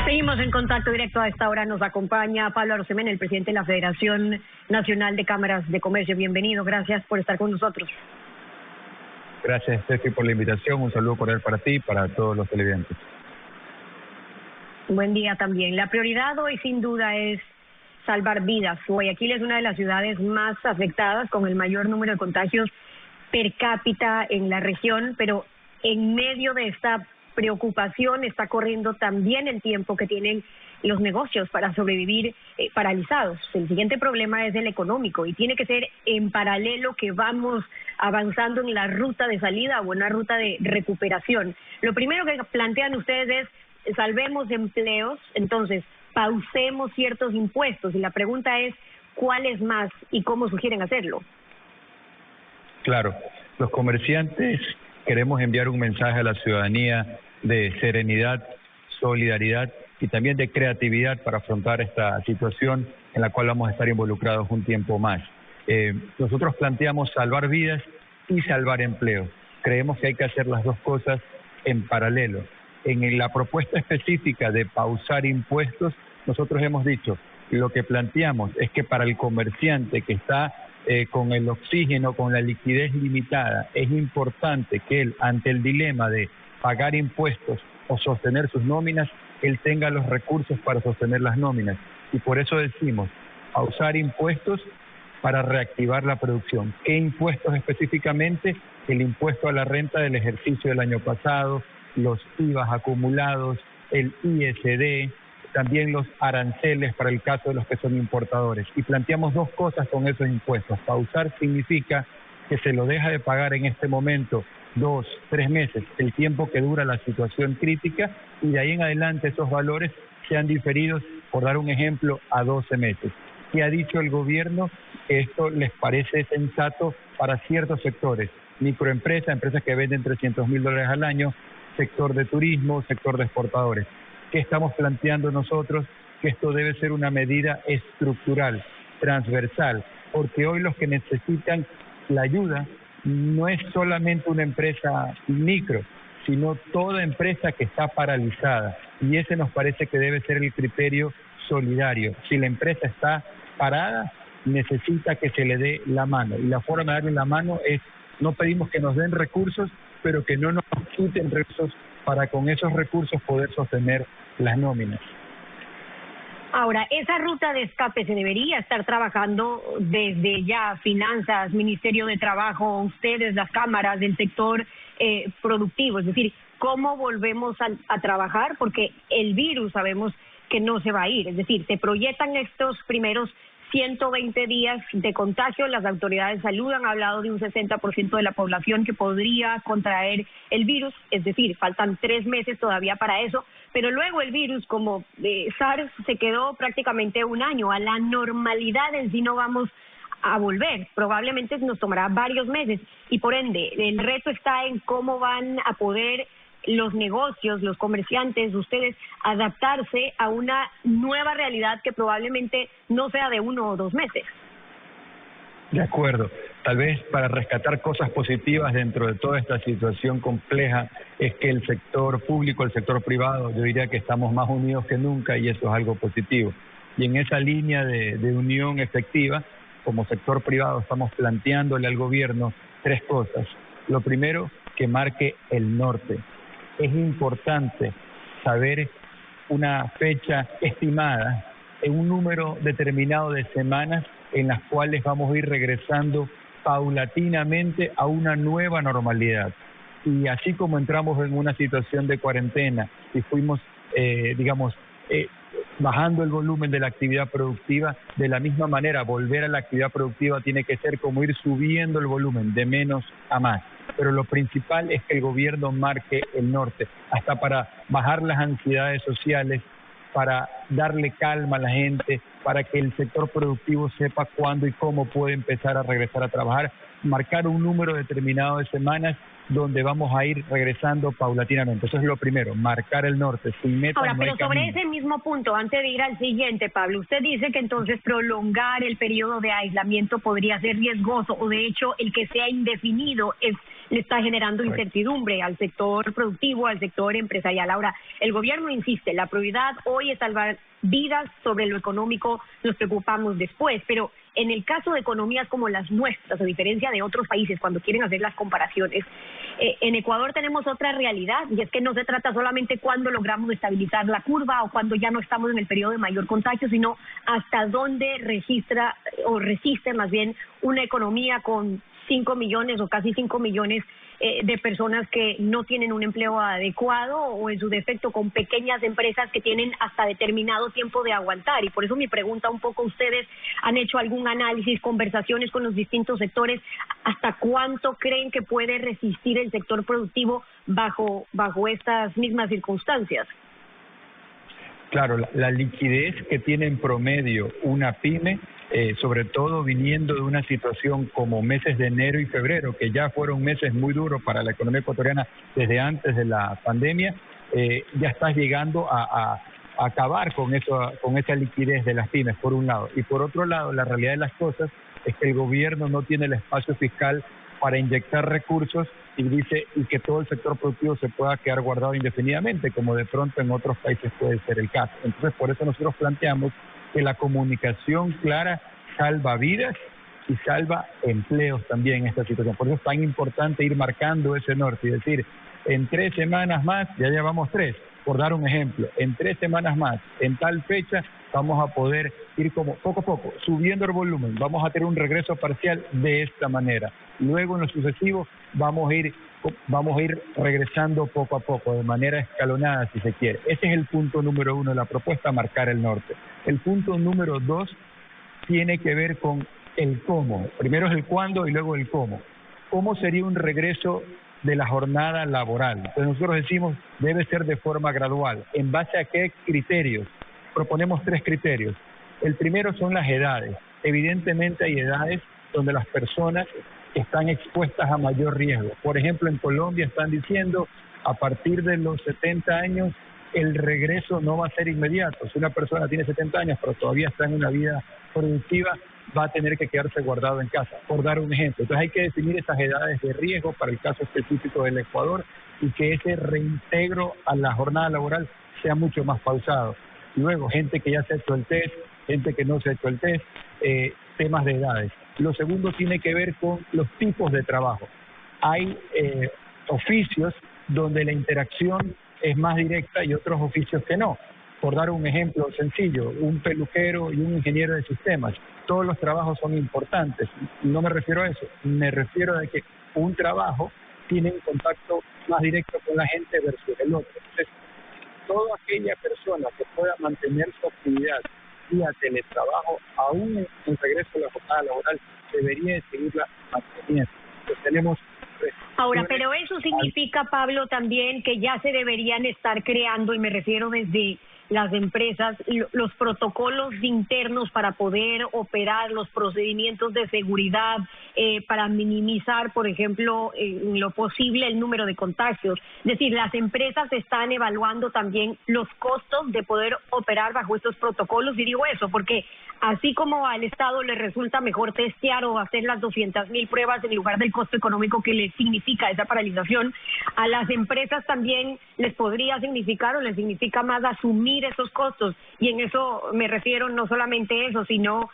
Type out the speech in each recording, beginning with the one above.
Seguimos en contacto directo. A esta hora nos acompaña Pablo Arosemena, el presidente de la Federación Nacional de Cámaras de Comercio. Bienvenido, gracias por estar con nosotros. Gracias, Steffi, por la invitación. Un saludo cordial para ti y para todos los televidentes. Buen día también. La prioridad hoy sin duda es salvar vidas. Guayaquil es una de las ciudades más afectadas, con el mayor número de contagios per cápita en la región, pero en medio de esta preocupación está corriendo también el tiempo que tienen los negocios para sobrevivir paralizados. El siguiente problema es el económico y tiene que ser en paralelo que vamos avanzando en la ruta de salida o en una ruta de recuperación. Lo primero que plantean ustedes es salvemos empleos, entonces pausemos ciertos impuestos, y la pregunta es ¿cuáles más y cómo sugieren hacerlo? Claro, los comerciantes queremos enviar un mensaje a la ciudadanía de serenidad, solidaridad y también de creatividad para afrontar esta situación en la cual vamos a estar involucrados un tiempo más. Nosotros planteamos salvar vidas y salvar empleos. Creemos que hay que hacer las dos cosas en paralelo. En la propuesta específica de pausar impuestos, nosotros hemos dicho, lo que planteamos es que para el comerciante que está con el oxígeno, con la liquidez limitada, es importante que él, ante el dilema de pagar impuestos o sostener sus nóminas, él tenga los recursos para sostener las nóminas. Y por eso decimos, pausar impuestos para reactivar la producción. ¿Qué impuestos específicamente? El impuesto a la renta del ejercicio del año pasado, los IVAs acumulados, el ISD, también los aranceles para el caso de los que son importadores. Y planteamos dos cosas con esos impuestos. Pausar significa que se lo deja de pagar en este momento 2, 3 meses, el tiempo que dura la situación crítica, y de ahí en adelante esos valores sean diferidos, por dar un ejemplo, a 12 meses. ¿Qué ha dicho el gobierno? Que esto les parece sensato para ciertos sectores, microempresas, empresas que venden $300,000 al año, sector de turismo, sector de exportadores. ¿Qué estamos planteando nosotros? Que esto debe ser una medida estructural, transversal, porque hoy los que necesitan la ayuda no es solamente una empresa micro, sino toda empresa que está paralizada, y ese nos parece que debe ser el criterio solidario. Si la empresa está parada, necesita que se le dé la mano, y la forma de darle la mano es, no pedimos que nos den recursos, pero que no nos quiten recursos para con esos recursos poder sostener las nóminas. Ahora, esa ruta de escape se debería estar trabajando desde ya finanzas, Ministerio de Trabajo, ustedes, las cámaras del sector productivo, es decir, ¿cómo volvemos a trabajar? Porque el virus sabemos que no se va a ir, es decir, se proyectan estos primeros 120 días de contagio. Las autoridades de salud han hablado de un 60% de la población que podría contraer el virus, es decir, faltan 3 meses todavía para eso, pero luego el virus, como SARS, se quedó prácticamente un año. A la normalidad en sí no vamos a volver, probablemente nos tomará varios meses, y por ende el reto está en cómo van a poder los negocios, los comerciantes, ustedes, adaptarse a una nueva realidad que probablemente no sea de 1 o 2 meses. De acuerdo. Tal vez para rescatar cosas positivas dentro de toda esta situación compleja es que el sector público, el sector privado, yo diría que estamos más unidos que nunca, y eso es algo positivo. Y en esa línea de unión efectiva, como sector privado estamos planteándole al gobierno 3 cosas. Lo primero, que marque el norte. Es importante saber una fecha estimada en un número determinado de semanas en las cuales vamos a ir regresando paulatinamente a una nueva normalidad. Y así como entramos en una situación de cuarentena y fuimos, bajando el volumen de la actividad productiva, de la misma manera volver a la actividad productiva tiene que ser como ir subiendo el volumen de menos a más. Pero lo principal es que el gobierno marque el norte, hasta para bajar las ansiedades sociales, para darle calma a la gente, para que el sector productivo sepa cuándo y cómo puede empezar a regresar a trabajar, marcar un número determinado de semanas donde vamos a ir regresando paulatinamente. Eso es lo primero, marcar el norte. Sin meta. Ahora, no pero hay sobre camino. ese mismo punto, antes de ir al siguiente, Pablo, usted dice que entonces prolongar el periodo de aislamiento podría ser riesgoso, o de hecho el que sea indefinido es le está generando incertidumbre al sector productivo, al sector empresarial. Ahora, el gobierno insiste, la prioridad hoy es salvar vidas, sobre lo económico nos preocupamos después, pero en el caso de economías como las nuestras, a diferencia de otros países, cuando quieren hacer las comparaciones, en Ecuador tenemos otra realidad, y es que no se trata solamente cuando logramos estabilizar la curva o cuando ya no estamos en el periodo de mayor contagio, sino hasta dónde registra o resiste más bien una economía con 5 millones o casi 5 millones de personas que no tienen un empleo adecuado, o en su defecto con pequeñas empresas que tienen hasta determinado tiempo de aguantar. Y por eso mi pregunta un poco, ¿ustedes han hecho algún análisis, conversaciones con los distintos sectores? ¿Hasta cuánto creen que puede resistir el sector productivo bajo estas mismas circunstancias? Claro, la liquidez que tiene en promedio una pyme, sobre todo viniendo de una situación como meses de enero y febrero, que ya fueron meses muy duros para la economía ecuatoriana desde antes de la pandemia, ya estás llegando a acabar con esa liquidez de las pymes, por un lado. Y por otro lado, la realidad de las cosas es que el gobierno no tiene el espacio fiscal para inyectar recursos y que todo el sector productivo se pueda quedar guardado indefinidamente, como de pronto en otros países puede ser el caso. Entonces, por eso nosotros planteamos que la comunicación clara salva vidas y salva empleos también en esta situación. Por eso es tan importante ir marcando ese norte y decir, en 3 semanas más, ya llevamos 3, por dar un ejemplo, en 3 semanas más, en tal fecha, vamos a poder ir como poco a poco, subiendo el volumen, vamos a tener un regreso parcial de esta manera. Luego, en lo sucesivo, vamos a ir regresando poco a poco, de manera escalonada, si se quiere. Ese es el punto número 1 de la propuesta, marcar el norte. El punto número 2 tiene que ver con el cómo. Primero es el cuándo y luego el cómo. ¿Cómo sería un regreso de la jornada laboral? Entonces nosotros decimos, debe ser de forma gradual. ¿En base a qué criterios? Proponemos 3 criterios. El primero son las edades. Evidentemente hay edades donde las personas están expuestas a mayor riesgo. Por ejemplo, en Colombia están diciendo, a partir de los 70 años, el regreso no va a ser inmediato. Si una persona tiene 70 años, pero todavía está en una vida productiva, va a tener que quedarse guardado en casa, por dar un ejemplo. Entonces hay que definir esas edades de riesgo para el caso específico del Ecuador y que ese reintegro a la jornada laboral sea mucho más pausado. Luego, gente que ya se ha hecho el test, gente que no se ha hecho el test, temas de edades. Lo segundo tiene que ver con los tipos de trabajo. Hay oficios donde la interacción es más directa y otros oficios que no. Por dar un ejemplo sencillo, un peluquero y un ingeniero de sistemas, todos los trabajos son importantes. No me refiero a eso, me refiero a que un trabajo tiene un contacto más directo con la gente versus el otro. Entonces, toda aquella persona que pueda mantener su actividad vía teletrabajo, aún en regreso a la jornada laboral, debería seguirla manteniendo. Entonces, tenemos... Ahora, pero eso significa, Pablo, también que ya se deberían estar creando, y me refiero desde las empresas, los protocolos internos para poder operar, los procedimientos de seguridad, para minimizar, por ejemplo, en lo posible el número de contagios. Es decir, las empresas están evaluando también los costos de poder operar bajo estos protocolos, y digo eso porque así como al Estado le resulta mejor testear o hacer las 200.000 pruebas en lugar del costo económico que le significa esa paralización, a las empresas también les podría significar o les significa más asumir esos costos, y en eso me refiero no solamente eso, sino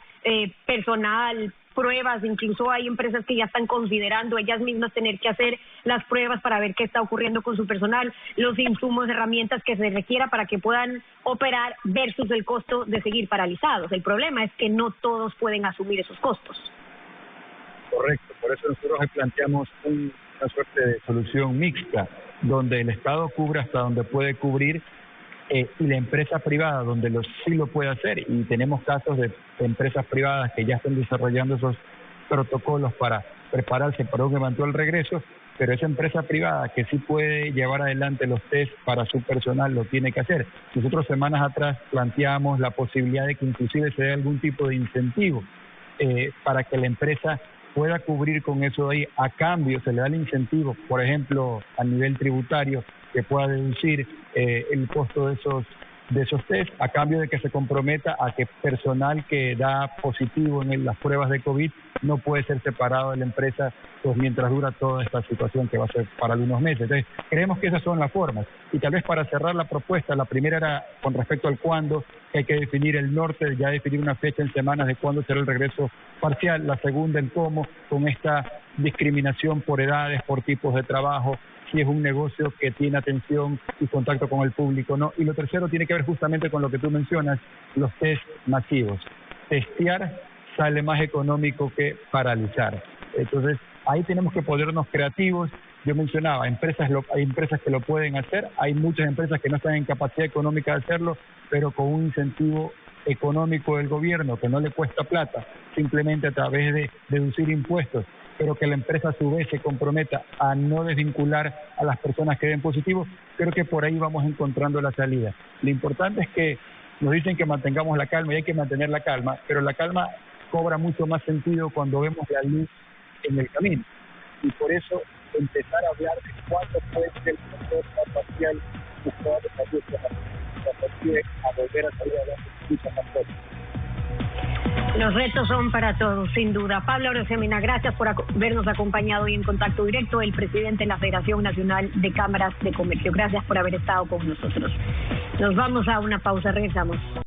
personal, pruebas. Incluso hay empresas que ya están considerando ellas mismas tener que hacer las pruebas para ver qué está ocurriendo con su personal, los insumos, herramientas que se requiera para que puedan operar versus el costo de seguir paralizados. El problema es que no todos pueden asumir esos costos. Correcto, por eso nosotros planteamos una suerte de solución mixta, donde el Estado cubre hasta donde puede cubrir, y la empresa privada donde sí lo puede hacer, y tenemos casos de empresas privadas que ya están desarrollando esos protocolos para prepararse para un eventual regreso, pero esa empresa privada que sí puede llevar adelante los test para su personal lo tiene que hacer. Nosotros semanas atrás planteamos la posibilidad de que inclusive se dé algún tipo de incentivo para que la empresa pueda cubrir con eso de ahí. A cambio se le da el incentivo, por ejemplo, a nivel tributario, que pueda deducir el costo de esos de esos test, a cambio de que se comprometa a que personal que da positivo en las pruebas de COVID no puede ser separado de la empresa pues mientras dura toda esta situación que va a ser para algunos meses. Entonces, creemos que esas son las formas. Y tal vez para cerrar la propuesta, la primera era con respecto al cuándo, que hay que definir el norte, ya definir una fecha en semanas de cuándo será el regreso parcial. La segunda, el cómo, con esta discriminación por edades, por tipos de trabajo, si es un negocio que tiene atención y contacto con el público, ¿no? Y lo tercero tiene que ver justamente con lo que tú mencionas, los test masivos. Testear sale más económico que paralizar. Entonces, ahí tenemos que ponernos creativos. Yo mencionaba, hay empresas que lo pueden hacer, hay muchas empresas que no están en capacidad económica de hacerlo, pero con un incentivo económico del gobierno que no le cuesta plata, simplemente a través de deducir impuestos, pero que la empresa a su vez se comprometa a no desvincular a las personas que den positivo. Creo que por ahí vamos encontrando la salida. Lo importante es que nos dicen que mantengamos la calma y hay que mantener la calma, pero la calma cobra mucho más sentido cuando vemos la luz en el camino. Y por eso empezar a hablar de cuánto puede ser el sector parcial buscado de salud a volver a salir a las muchas más cosas. Los retos son para todos, sin duda. Pablo Arosemena, gracias por habernos acompañado hoy en Contacto Directo, el presidente de la Federación Nacional de Cámaras de Comercio. Gracias por haber estado con nosotros. Nos vamos a una pausa, regresamos.